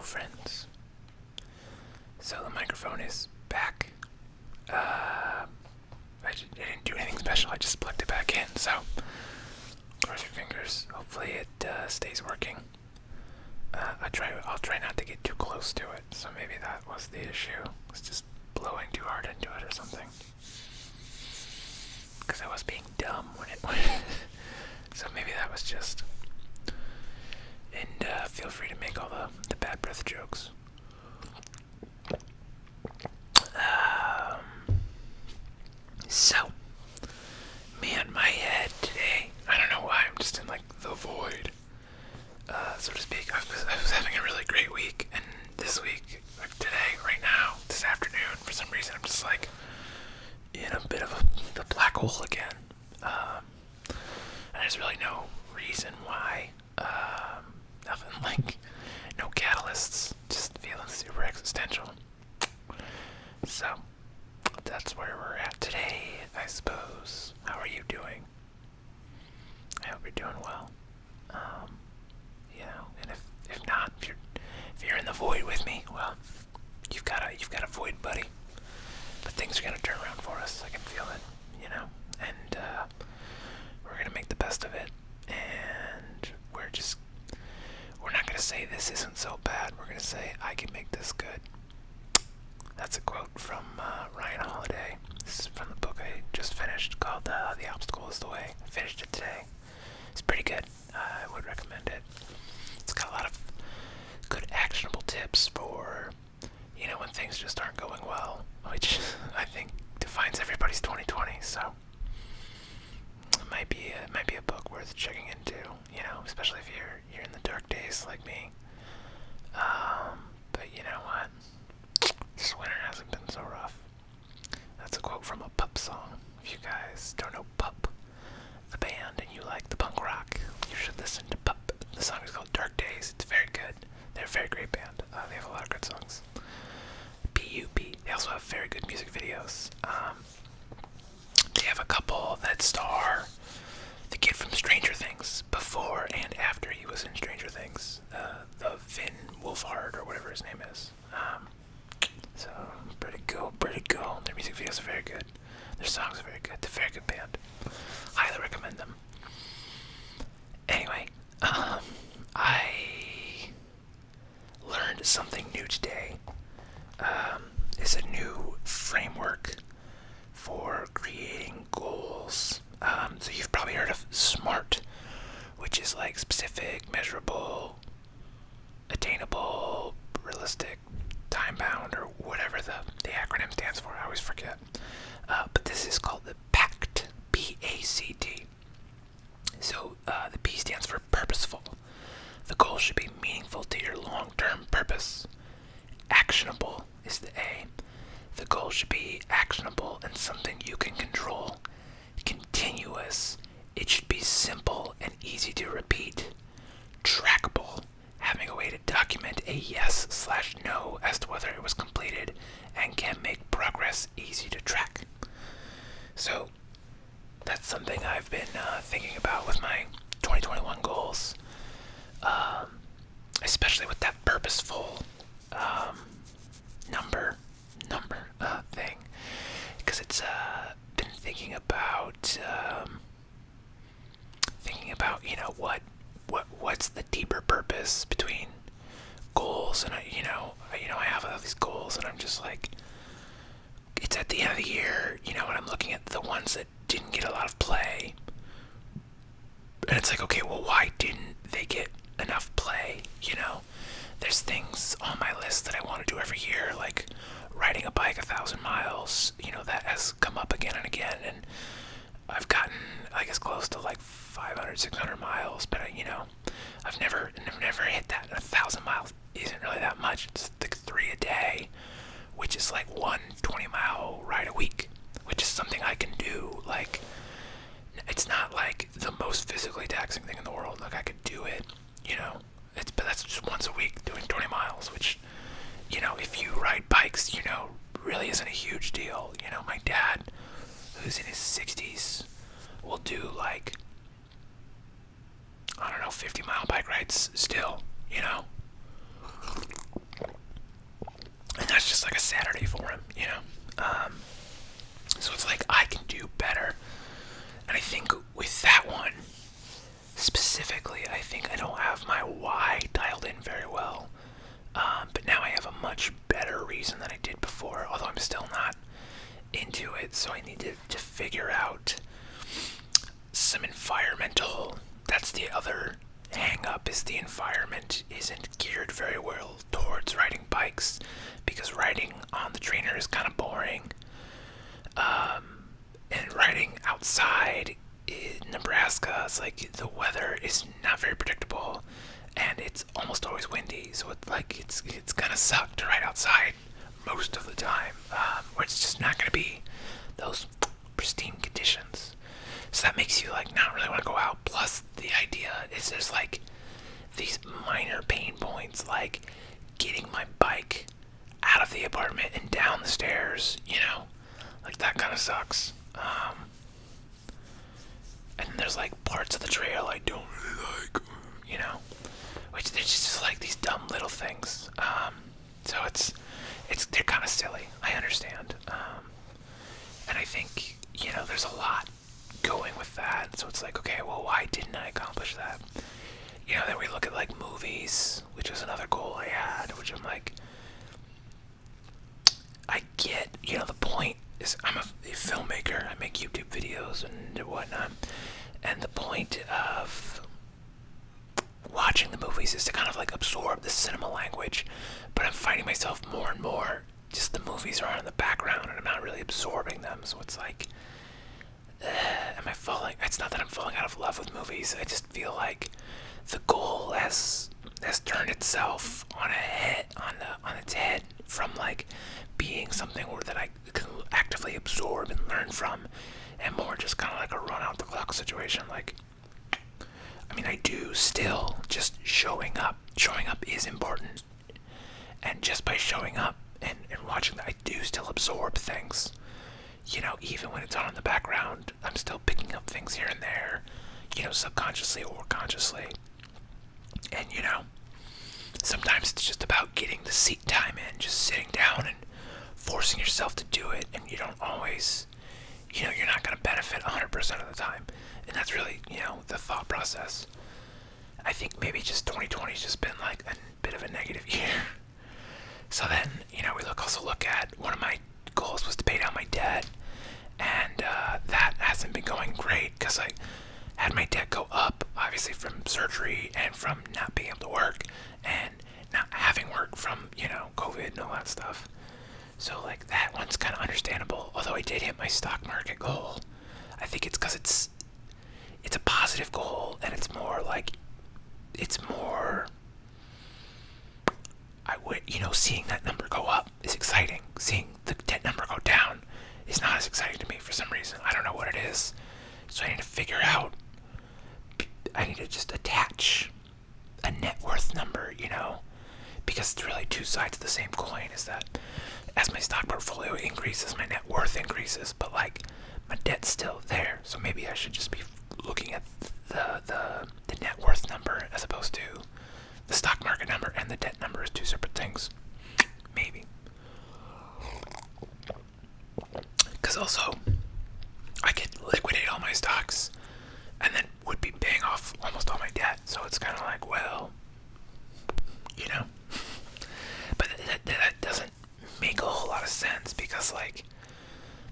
friends. So the microphone is back. I didn't do anything special. I just plugged it back in. So cross your fingers. Hopefully it stays working. I'll try not to get too close to it. So maybe that was the issue. It's just blowing too hard into it or something. Because I was being dumb when it went. So maybe that was just. And feel free to make all the bad breath jokes. So, man, my head today, I don't know why, I'm just in like the void, so to speak. I was having a really great week, and this week, like today, right now, this afternoon, for some reason, I'm just like in a bit of the black hole again. And there's really no reason why. Nothing like, no catalysts, just feeling super existential. So, that's where we're at today, I suppose. How are you doing? I hope you're doing well. And if not, if you're in the void with me, well, you've got a void buddy. But things are gonna turn around for us. I can feel it, and we're gonna make the best of it. And we're not gonna say this isn't so bad. We're gonna say I can make this good. That's a quote from Ryan Holiday. This is from the book I just finished called The Obstacle is the Way. I finished it today. It's pretty good. I would recommend it. It's got a lot of good actionable tips for, when things just aren't going well, which I think defines everybody's 2020. So it might be a book worth checking into, especially if you're in the dark days like me. But you know what? This winter hasn't been so rough. That's a quote from a Pup song. If you guys don't know Pup, the band, and you like the punk rock, you should listen to Pup. The song is called Dark Days. It's very good. They're a very great band. They have a lot of good songs. P.U.P. They also have very good music videos. They have a couple that star the kid from Stranger Things before and after he was in Stranger Things. The Finn Wolfhard or whatever his name is. So, pretty cool. Their music videos are very good. Their songs are very good. They're a very good band. Highly recommend them. Anyway, I learned something new today. It's a new framework for creating goals. So you've probably heard of SMART, which is like specific, measurable, attainable, realistic, time-bound, or whatever the acronym stands for. I always forget. But this is called the PACT, P-A-C-T. So the P stands for purposeful. The goal should be meaningful to your long-term purpose. Actionable is the A. The goal should be actionable and something you can control. Continuous. It should be simple and easy to repeat. Trackable. Having a way to document a yes/no as to whether it was completed and can make progress easy to track. So that's something I've been thinking about with my 2021 goals, especially with that purposeful number thing, because it's been thinking about what's the deeper purpose between goals, and I have all these goals, and I'm just like, it's at the end of the year, when I'm looking at the ones that didn't get a lot of play, and it's like, okay, well, why didn't they get enough play? There's things on my list that I want to do every year, like riding a bike 1,000 miles, that has come up again and again, and I've gotten, I guess, close to like 500, 600 miles, but I've never hit that. 1,000 miles isn't really that much. It's like 3 a day, which is like 1 20-mile ride a week, which is something I can do. Like, it's not like the most physically taxing thing in the world. Like, I could do it, but that's just once a week doing 20 miles, which, if you ride bikes, really isn't a huge deal. My dad, who's in his 60s, will do like, I don't know, 50-mile bike rides still, Saturday for him, so it's like I can do better. And I think with that one specifically, I think I don't have my why dialed in very well. But now I have a much better reason than I did before, although I'm still not into it. So I need to figure out some environmental. That's the other hang up, is the environment isn't geared very well towards riding bikes, because riding on the trainer is kind of boring. And riding outside in Nebraska, it's like the weather is not very predictable, and it's almost always windy. So it's gonna suck to ride outside most of the time, where it's just not gonna be those pristine conditions. So that makes you like not really want to go out. Plus, the idea is there's like these minor pain points, like getting my bike out of the apartment and down the stairs. Like that kind of sucks. And there's like parts of the trail I don't really like, which they're just like these dumb little things. So they're kind of silly. I understand. And I think, there's a lot going with that. So it's like, okay, well, why didn't I accomplish that? Then we look at like movies, which was another goal I had, which I'm like, I get, the point is I'm a filmmaker. I make YouTube videos and whatnot. And the point of watching the movies is to kind of like absorb the cinema language. But I'm finding myself more and more, just the movies are on in the background and I'm not really absorbing them. So it's like, am I falling? It's not that I'm falling out of love with movies. I just feel like the goal has turned itself on its head from like being something that I can actively absorb and learn from, and more just kind of like a run out the clock situation. Like, I mean, I do still just showing up. Showing up is important, and just by showing up and watching that, I do still absorb things. Even when it's on in the background, I'm still picking up things here and there, subconsciously or consciously. And, sometimes it's just about getting the seat time in, just sitting down and forcing yourself to do it. And you don't always, you're not going to benefit 100% of the time. And that's really, the thought process. I think maybe just 2020's just been like a bit of a negative year. So then, we also look at one of my goals was to pay down my debt, and that hasn't been going great because I had my debt go up, obviously from surgery and from not being able to work and not having work from, COVID and all that stuff. So like that one's kind of understandable, although I did hit my stock market goal. I think it's because it's a positive goal, and it's more seeing that number go up is exciting. Seeing the debt number go down is not as exciting to me for some reason. I don't know what it is. So I need to figure out, I need to just attach a net worth number, because it's really two sides of the same coin, is that as my stock portfolio increases, my net worth increases, but like my debt's still there. So maybe I should just be looking at the net worth number as opposed to the stock market number, and the debt number is two separate things. Maybe. Because also, I could liquidate all my stocks and then would be paying off almost all my debt. So it's kind of like, well, But that doesn't make a whole lot of sense, because like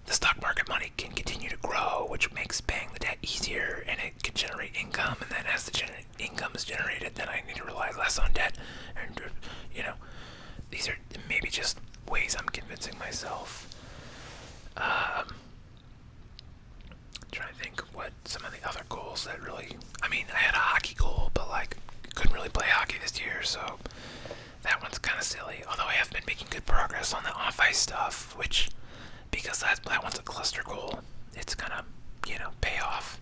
the stock market money can continue to grow, which makes paying the debt easier, and it can generate income. And then as the income is generated, then I need to rely less on debt. And these are maybe just ways I'm convincing myself. Trying to think what some of the other goals that really, I had a hockey goal, but like couldn't really play hockey this year, so that one's kind of silly. Although I have been making good progress on the off-ice stuff, which, because that one's a cluster goal, it's gonna, pay off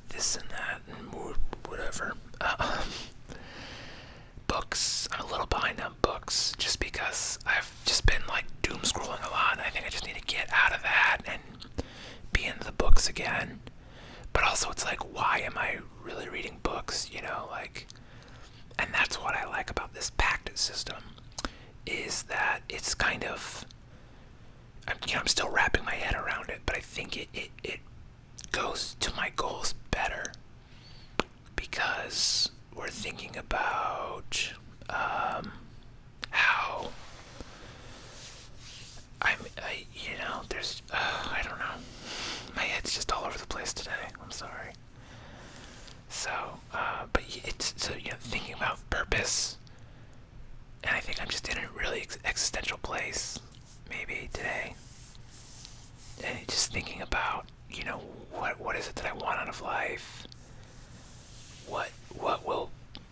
this and that and whatever. Books, I'm a little behind on books, just because I've just been like doom scrolling a lot. I think I just need to get out of that and be into the books again. But also it's like, why am I really reading books, and that's what I like about this pact system, is that it's kind of, I'm still wrapping my head around it, but I think it goes to my goals better because we're thinking about how there's, I don't know. My head's just all over the place today. I'm sorry. So, but it's, so, thinking about purpose, and I think I'm just in a really existential place, maybe today. And just thinking about, what is it that I want out of life? What will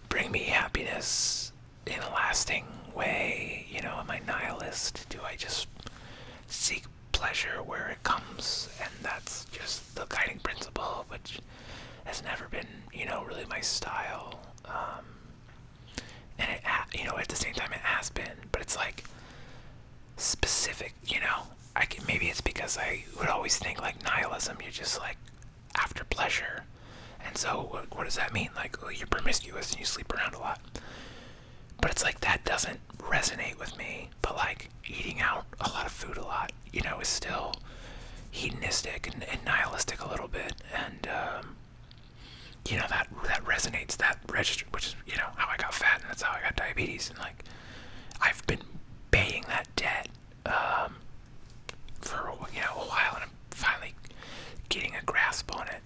bring me happiness in a lasting way? Am I nihilist? Do I just seek pleasure where it comes? And that's just the guiding principle, which has never been, really my style. And at the same time it has been, but it's like specific, maybe it's because I would always think like nihilism, you're just like after pleasure. And so what does that mean? Like, you're promiscuous and you sleep around a lot. But it's like that doesn't resonate with me. But like eating out a lot of food a lot, is still hedonistic and nihilistic a little bit. And that resonates, that register, which is how I got fat, and that's how I got diabetes. And like I've been paying that debt for a while, and I'm finally getting a grasp on it.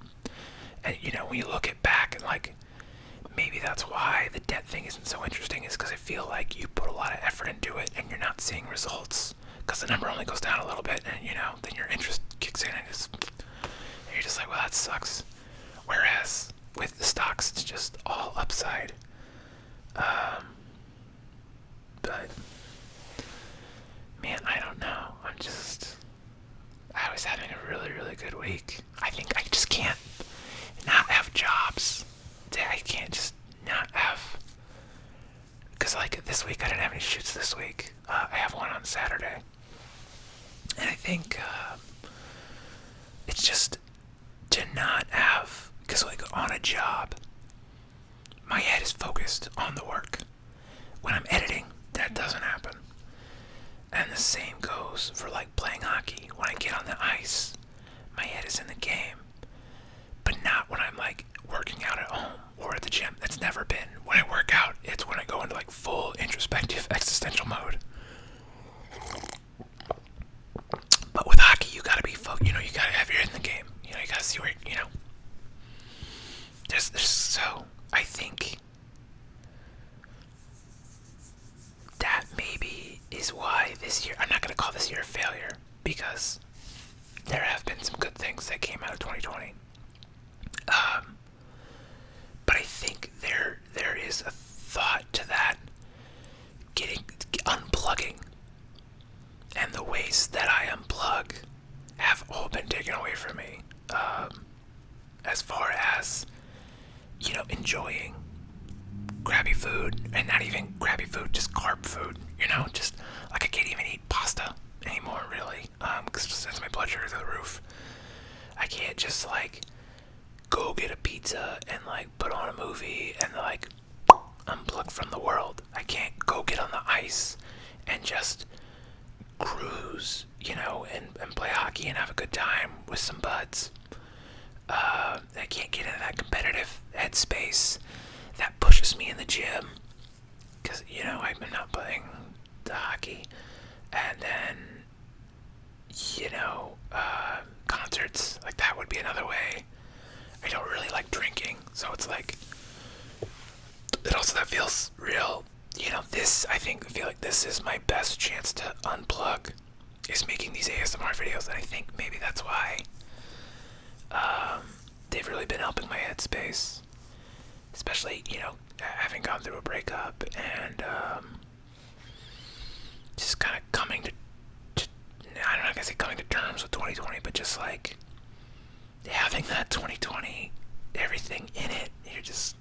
And when you look at back, and like maybe that's why the debt thing isn't so interesting, is because I feel like you put a lot of effort into it and you're not seeing results because the number only goes down a little bit, and then your interest kicks in, and you're just like, well, that sucks. Whereas with the stocks, it's just all upside. But man, I don't know. I was having a really, really good week. I think I just can't not have jobs. I can't just not have, because like this week I didn't have any shoots this week. I have one on Saturday, and I think it's just to not have, because like on a job, my head is focused on the work. When I'm editing, that doesn't happen. And the same goes for like playing hockey. When I get on the ice, my head is in the game. But not when I'm like working out at home or at the gym. That's never been. When I work out, it's when I go into like full introspective existential mode. But with hockey, you gotta be you gotta have your head in the game. You gotta see where, so I think that maybe is why this year, I'm not gonna call this year a failure, because there have been some good things that came out of 2020. But I think there is a thought to that, unplugging, and the ways that I unplug have all been taken away from me. As far as enjoying crappy food, and not even crappy food, just carb food. Just like I can't even eat pasta anymore, really, because it just sends my blood sugar through the roof. I can't just like go get a pizza and like put on a movie and like unplug from the world. I can't go get on the ice and just cruise, and play hockey and have a good time with some buds. I can't get into that competitive headspace that pushes me in the gym, because I'm not playing the hockey. And then concerts, like that would be another way. I don't really like drinking, so it's like, it also, that feels real. I feel like this is my best chance to unplug, is making these ASMR videos, and I think maybe that's why they've really been helping my headspace, especially having gone through a breakup, and just kind of coming to I'm not gonna say coming to terms with 2020, but just like having that 2020 everything in it. You're just,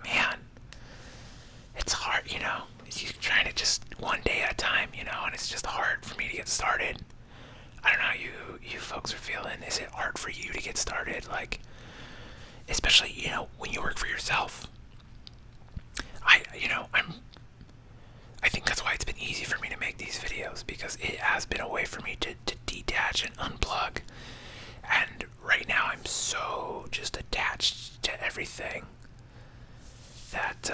man, it's hard, you're trying to just one day at a time, and it's just hard for me to get started. I don't know how you folks are feeling. Is it hard for you to get started? Like, especially, when you work for yourself. I think that's why it's been easy for me to because it has been a way for me to detach and unplug. And right now I'm so just attached to everything that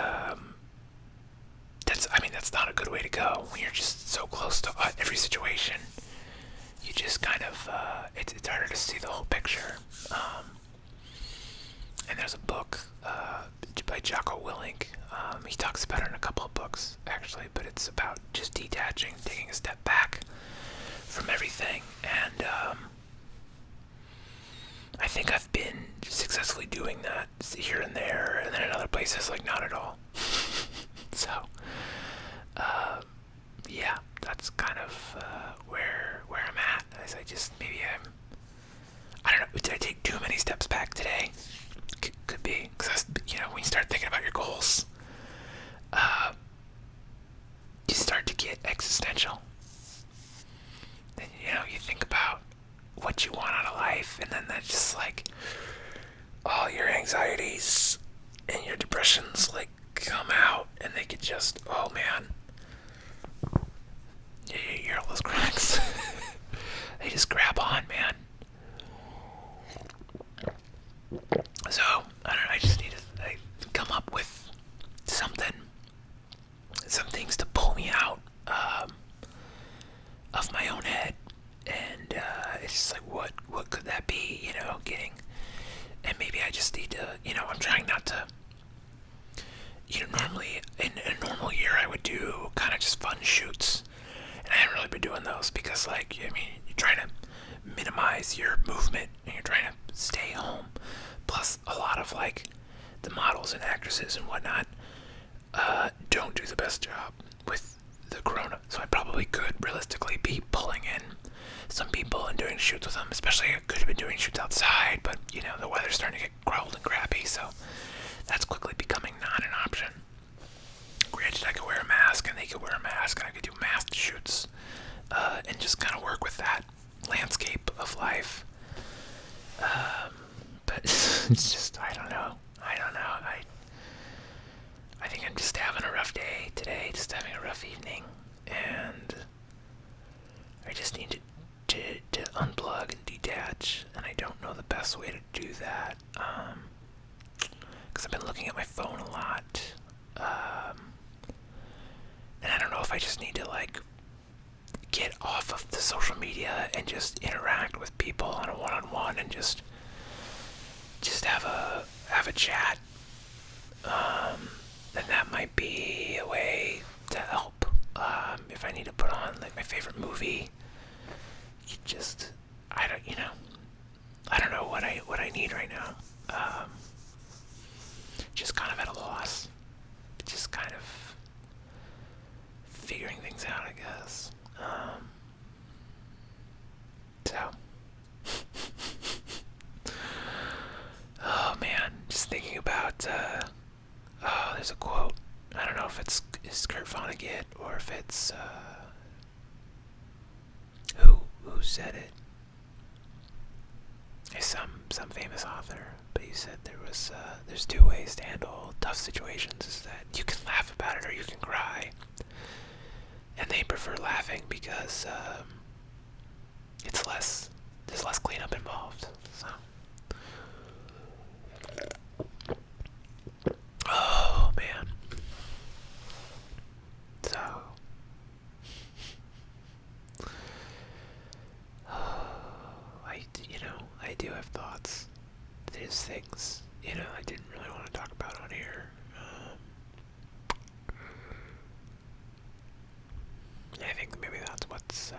that's not a good way to go when you're just so close to every situation. You just kind of it's harder to see the whole picture. And there's a book by Jocko Willink. He talks about it in a couple of books actually, but it's about just detaching, taking a step back from everything. And I think I've been successfully doing that here and there, and then in other places like not at all. So yeah, that's kind of where I'm at. As I don't know. Did I take too many steps back today? Could be, because when you start thinking about your goals, you start to get existential. Then you think about what you want out of life, and then that's just like all your anxieties and your depressions like come out, and they could just, oh man, you hear all those cracks. They just grab on, man. So I don't know. I just need to come up with some things to pull me out of my own head, and it's just like, what could that be? Getting, and maybe I just need to. I'm trying not to. Normally in a normal year I would do kind of just fun shoots, and I haven't really been doing those because, you're trying to minimize your movement and you're trying to stay home. Plus, a lot of the models and actresses and whatnot don't do the best job with the corona. So I probably could realistically be pulling in some people and doing shoots with them. Especially, I could have been doing shoots outside, but the weather's starting to get cold and crappy, so that's quickly becoming not an option. Granted, I could wear a mask and they could wear a mask and I could do masked shoots and just kind of work with that landscape of life. But it's just, I don't know. I think I'm just having a rough day today, just having a rough evening, and I just need to unplug and detach, and I don't know the best way to do that, because I've been looking at my phone a lot, and I don't know if I just need to get off of the social media and just interact with people on a one-on-one and just have a chat, then that might be a way to help. If I need to put on my favorite movie, I don't know what I need right now. Just kind of at a loss. Just kind of figuring things out, I guess. So. Oh man, just thinking about, there's a quote. I don't know if it's Kurt Vonnegut or if it's, who said it? It's some famous author, but he said there's two ways to handle tough situations, is that you can laugh about it or you can cry. And they prefer laughing because, there's less cleanup involved, so. Oh man. So I do have thoughts. There's things, I didn't really want to talk about on here. I think maybe that's what's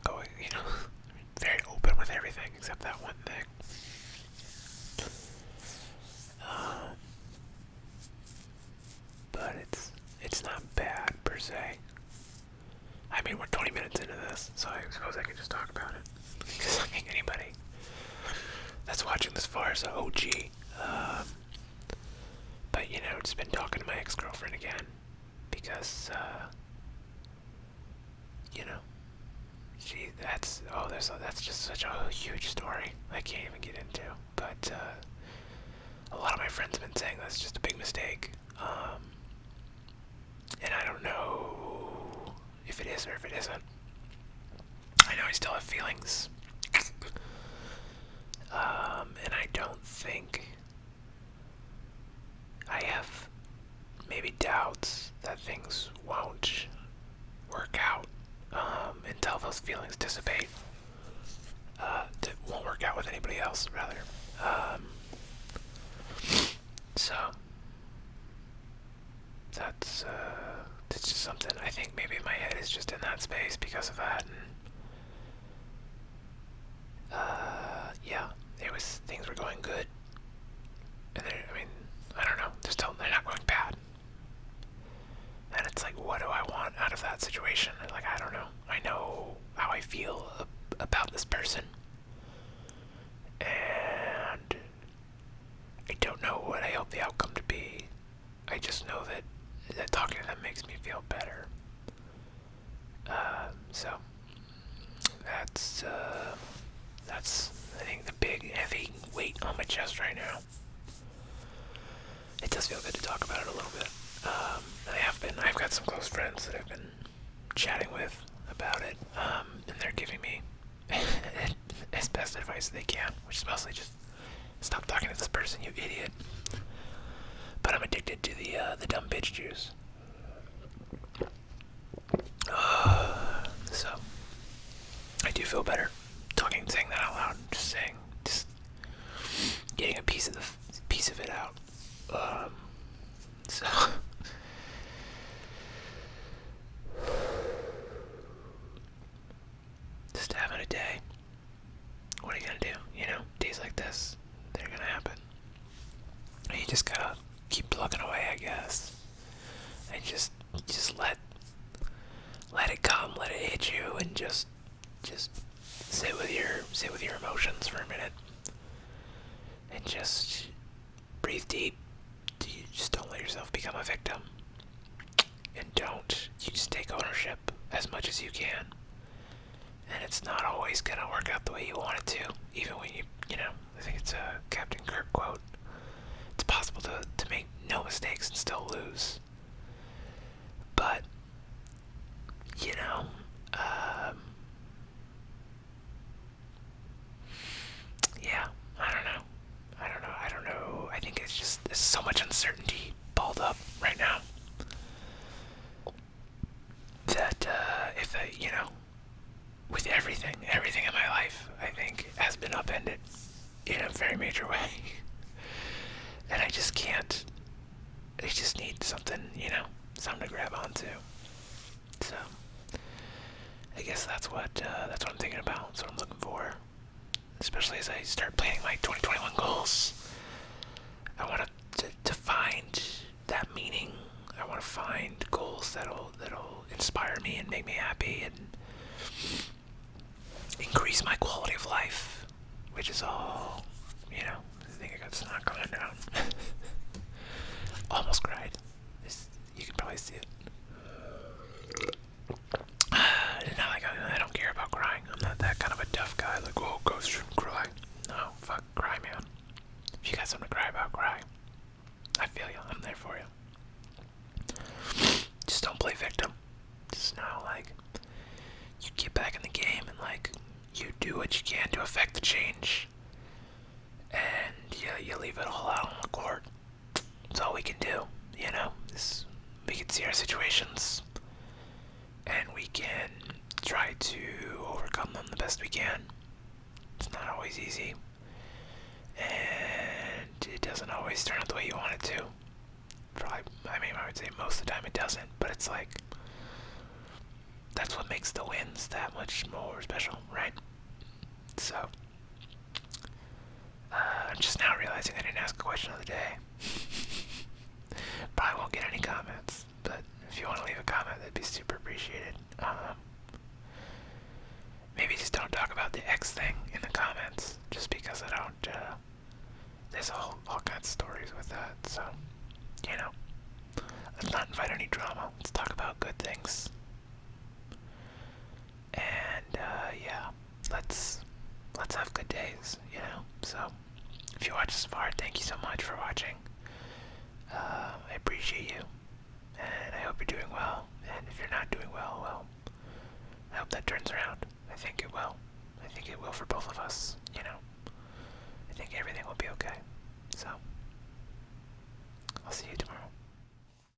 going, very open with everything except that one thing. But it's not bad per se. We're 20 minutes into this, so I suppose I can just talk about it. Because I think anybody that's watching this far is an OG. But just been talking to my ex-girlfriend again because that's just such a huge story I can't even get into. But a lot of my friends have been saying that's just a big mistake. And I don't know if it is or if it isn't. I still have feelings. And I don't think I have maybe doubts that things won't work out until those feelings dissipate. That won't work out with anybody else, rather. So that's just something. I think maybe my head is just in that space because of that. And yeah, things were going good, and I don't know. They're not going bad. And it's like, what do I want out of that situation? Like, I don't know. I know how I feel about this person, and I don't know what I hope the outcome to be. I just know that talking to them makes me feel better. So that's I think the big heavy weight on my chest right now. It does feel good to talk about it a little bit. And I've got some close friends that I've been chatting with about it, and they're giving me as best advice they can, which is mostly just stop talking to this person, you idiot. But I'm addicted to the dumb bitch juice. So I do feel better saying that out loud, just getting a piece of it out. So just having a day. What are you gonna do? Days like this, they're gonna happen. You just gotta keep plugging away, I guess, and just let it come, let it hit you, and just sit with your emotions for a minute, and just breathe deep. You just don't let yourself become a victim, and you just take ownership as much as you can. And it's not always gonna work out the way you want it to, even when I think it's a Captain Kirk quote. It's possible to make no mistakes and still lose. But, yeah, I don't know. I think it's just, there's so much uncertainty balled up right now that with everything in my life, I think, has been upended in a very major way. And I just need something to grab onto. So, I guess that's what I'm thinking about, that's what I'm looking for. Especially as I start planning my 2021 goals. I want to find that meaning. I want to find goals that'll inspire me and make me happy and increase my quality of life, which is all, I think I got snot coming down. Almost cried. You can probably see it. Not like I don't care about crying. I'm not that kind of a tough guy. Like, oh, ghosts shouldn't cry. No, fuck, cry, man. If you got something to cry about, cry. I feel you. I'm there for you. Just don't play victim. Just know, you get back in the game and, you do what you can to affect the change. And, you leave it all out on the court. That's all we can do, we can see our situations, and we can try to overcome them the best we can. It's not always easy, and it doesn't always turn out the way you want it to. I would say most of the time it doesn't, but it's that's what makes the wins that much more special, right? So, I'm just now realizing I didn't ask a question of the day. Probably won't get any comments, but if you want to leave a comment, that'd be super appreciated. Maybe just don't talk about the X thing in the comments, just because I don't, there's all kinds of stories with that, so, let's not invite any drama, let's talk about good things. And, yeah, let's have good days, so, if you watched this far, thank you so much for watching. I appreciate you, and I hope you're doing well, and if you're not doing well, I hope that turns around. I think it will. I think it will for both of us.